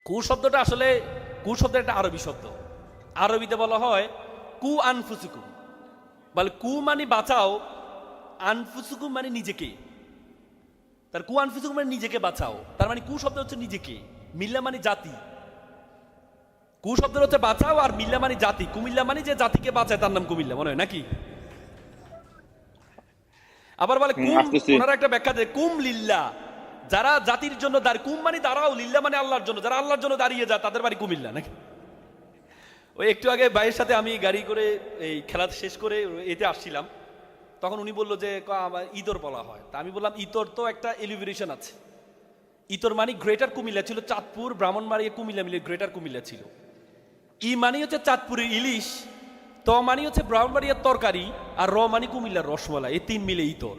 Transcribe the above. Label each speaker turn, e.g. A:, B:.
A: কু শব্দটা আসলে কু শব্দের একটা আরবি শব্দ। আরবিতে বলা হয় কু আনফুসুকুম, বলে কু মানে বাঁচাও, আনফুসুকুম মানে নিজেকে। তার কু আনফুসুকুম মানে নিজেকে বাঁচাও, তার মানে কু শব্দ হচ্ছে নিজেকে, মিল্লা মানে জাতি। কু শব্দ হচ্ছে বাঁচাও, আর মিল্লা মানে জাতি। কুমিল্লা মানে যে জাতিকে বাঁচায় তার নাম কুমিল্লা, মনে হয় নাকি? আবার বলে কুম,
B: আসতেছি।
A: ওনারা একটা ব্যাখ্যা দেয় কুম লিল্লা, যারা জাতির জন্য দাঁড়িয়ে, কুম মানে দাঁড়াও, লিল্লা মানে আল্লাহর জন্য, যারা আল্লাহর জন্য দাঁড়িয়ে যায় তাদের বাড়ি কুমিল্লা নাকি? ওই একটু আগে ভাইয়ের সাথে আমি গাড়ি করে এই খেলা শেষ করে এতে আসছিলাম, তখন উনি বললো যে আমার ইতর বলা হয়। তা আমি বললাম ইতর তো একটা এলিভেশন আছে। ইতর মানে গ্রেটার কুমিল্লা ছিল, চাঁদপুর ব্রাহ্মণবাড়িয়া কুমিল্লা মিলে গ্রেটার কুমিল্লা ছিল। ই মানে হচ্ছে চাঁদপুরের ইলিশ, ত মানে হচ্ছে ব্রাহ্মণবাড়িয়ার তরকারি, আর র মানে কুমিল্লার রসমালাই, এই তিন মিলে ইতর।